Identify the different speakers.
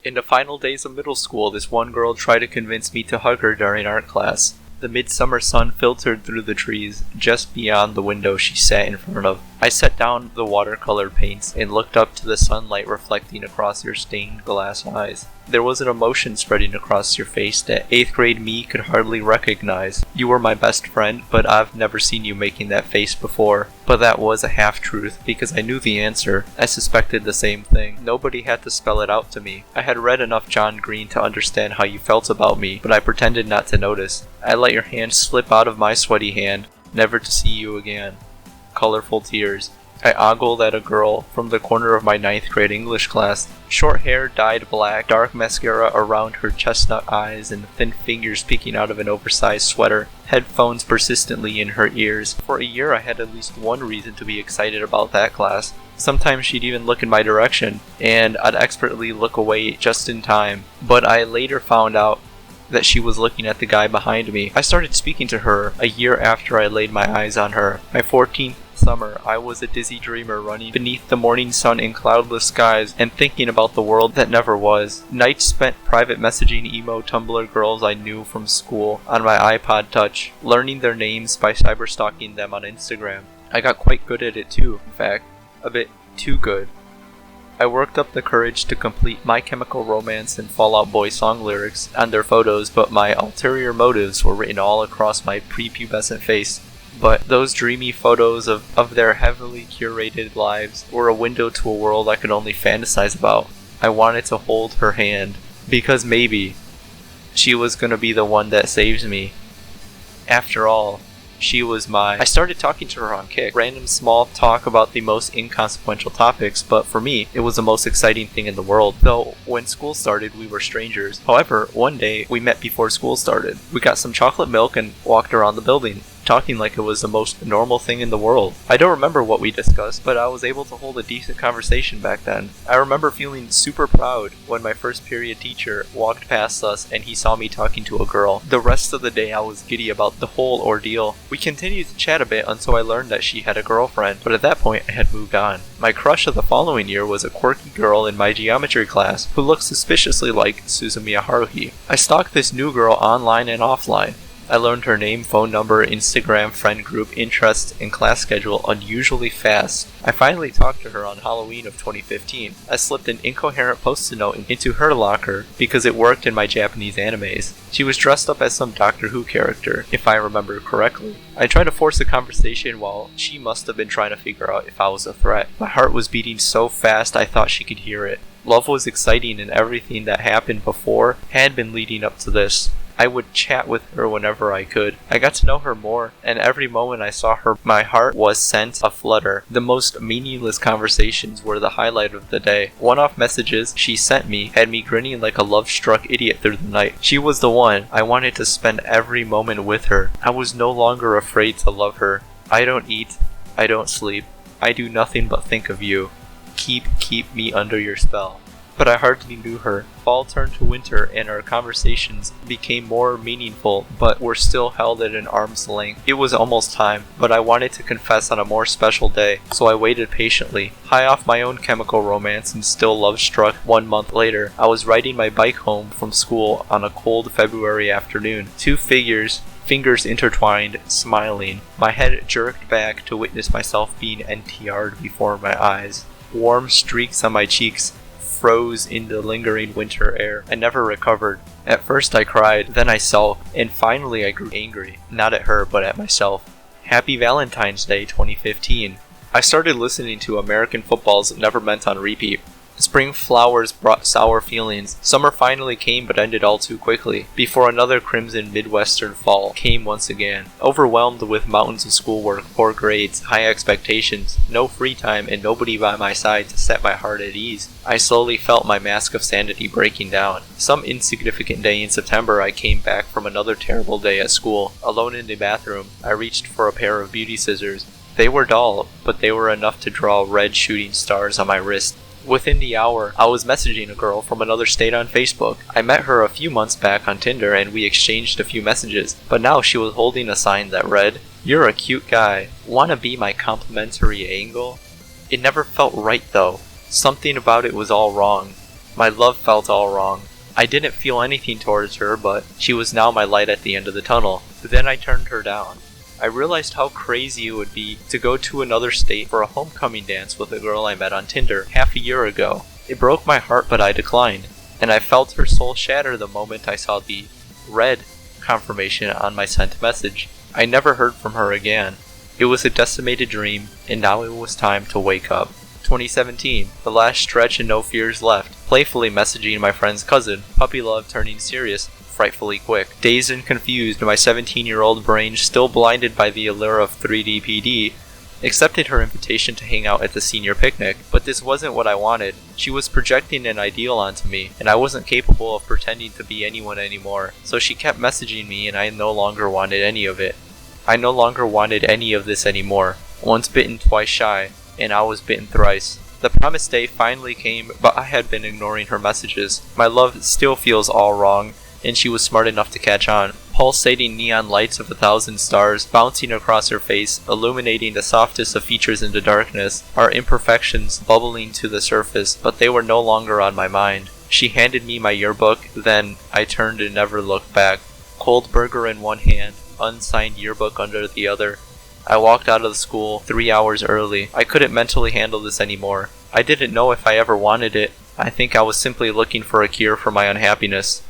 Speaker 1: In the final days of middle school, this one girl tried to convince me to hug her during art class. The midsummer sun filtered through the trees just beyond the window she sat in front of. I set down the watercolor paints and looked up to the sunlight reflecting across your stained glass eyes. There was an emotion spreading across your face that 8th grade me could hardly recognize. You were my best friend, but I've never seen you making that face before. But that was a half-truth, because I knew the answer. I suspected the same thing. Nobody had to spell it out to me. I had read enough John Green to understand how you felt about me, but I pretended not to notice. I let your hand slip out of my sweaty hand, never to see you again. Colorful tears. I ogled at a girl from the corner of my 9th grade English class. Short hair dyed black, dark mascara around her chestnut eyes, and thin fingers peeking out of an oversized sweater. Headphones persistently in her ears. For a year I had at least one reason to be excited about that class. Sometimes she'd even look in my direction, and I'd expertly look away just in time. But I later found out that she was looking at the guy behind me. I started speaking to her a year after I laid my eyes on her. My 14th summer, I was a dizzy dreamer running beneath the morning sun in cloudless skies and thinking about the world that never was. Nights spent private messaging emo Tumblr girls I knew from school on my iPod Touch, learning their names by cyberstalking them on Instagram. I got quite good at it too, in fact, a bit too good. I worked up the courage to complete My Chemical Romance and Fall Out Boy song lyrics on their photos, but my ulterior motives were written all across my prepubescent face. But those dreamy photos of their heavily curated lives were a window to a world I could only fantasize about. I wanted to hold her hand, because maybe she was gonna be the one that saves me. After all, she was I started talking to her on Kick. Random small talk about the most inconsequential topics, but for me, it was the most exciting thing in the world. Though, when school started, we were strangers. However, one day, we met before school started. We got some chocolate milk and walked around the building, talking like it was the most normal thing in the world. I don't remember what we discussed, but I was able to hold a decent conversation back then. I remember feeling super proud when my first period teacher walked past us and he saw me talking to a girl. The rest of the day I was giddy about the whole ordeal. We continued to chat a bit until I learned that she had a girlfriend, but at that point I had moved on. My crush of the following year was a quirky girl in my geometry class who looked suspiciously like Suzumiya Haruhi. I stalked this new girl online and offline. I learned her name, phone number, Instagram, friend group, interests, and class schedule unusually fast. I finally talked to her on Halloween of 2015. I slipped an incoherent post-it note into her locker because it worked in my Japanese animes. She was dressed up as some Doctor Who character, if I remember correctly. I tried to force a conversation while she must have been trying to figure out if I was a threat. My heart was beating so fast I thought she could hear it. Love was exciting, and everything that happened before had been leading up to this. I would chat with her whenever I could. I got to know her more, and every moment I saw her, my heart was sent aflutter. The most meaningless conversations were the highlight of the day. One-off messages she sent me had me grinning like a love-struck idiot through the night. She was the one. I wanted to spend every moment with her. I was no longer afraid to love her. I don't eat. I don't sleep. I do nothing but think of you. Keep me under your spell. But I hardly knew her. Fall turned to winter and our conversations became more meaningful, but were still held at an arm's length. It was almost time, but I wanted to confess on a more special day, so I waited patiently. High off my own chemical romance and still love-struck 1 month later, I was riding my bike home from school on a cold February afternoon. Two fingers intertwined, smiling. My head jerked back to witness myself being NTR'd before my eyes. Warm streaks on my cheeks froze in the lingering winter air. I never recovered. At first I cried, then I sulked, and finally I grew angry. Not at her, but at myself. Happy Valentine's Day 2015. I started listening to American Football's Never Meant on repeat. Spring flowers brought sour feelings. Summer finally came but ended all too quickly, before another crimson Midwestern fall came once again. Overwhelmed with mountains of schoolwork, poor grades, high expectations, no free time, and nobody by my side to set my heart at ease, I slowly felt my mask of sanity breaking down. Some insignificant day in September I came back from another terrible day at school. Alone in the bathroom, I reached for a pair of beauty scissors. They were dull, but they were enough to draw red shooting stars on my wrist. Within the hour, I was messaging a girl from another state on Facebook. I met her a few months back on Tinder and we exchanged a few messages, but now she was holding a sign that read, "You're a cute guy. Wanna be my complimentary angle?" It never felt right though. Something about it was all wrong. My love felt all wrong. I didn't feel anything towards her, but she was now my light at the end of the tunnel. Then I turned her down. I realized how crazy it would be to go to another state for a homecoming dance with a girl I met on Tinder half a year ago. It broke my heart, but I declined, and I felt her soul shatter the moment I saw the red confirmation on my sent message. I never heard from her again. It was a decimated dream, and now it was time to wake up. 2017, the last stretch and no fears left. Playfully messaging my friend's cousin, puppy love turning serious, frightfully quick. Dazed and confused, my 17-year-old brain, still blinded by the allure of 3D PD, accepted her invitation to hang out at the senior picnic. But this wasn't what I wanted. She was projecting an ideal onto me, and I wasn't capable of pretending to be anyone anymore. So she kept messaging me, and I no longer wanted any of it. I no longer wanted any of this anymore. Once bitten, twice shy, and I was bitten thrice. The promised day finally came, but I had been ignoring her messages. My love still feels all wrong, and she was smart enough to catch on. Pulsating neon lights of 1,000 stars bouncing across her face, illuminating the softest of features into darkness, our imperfections bubbling to the surface, but they were no longer on my mind. She handed me my yearbook, then I turned and never looked back. Cold burger in one hand, unsigned yearbook under the other. I walked out of the school 3 hours early. I couldn't mentally handle this anymore. I didn't know if I ever wanted it. I think I was simply looking for a cure for my unhappiness.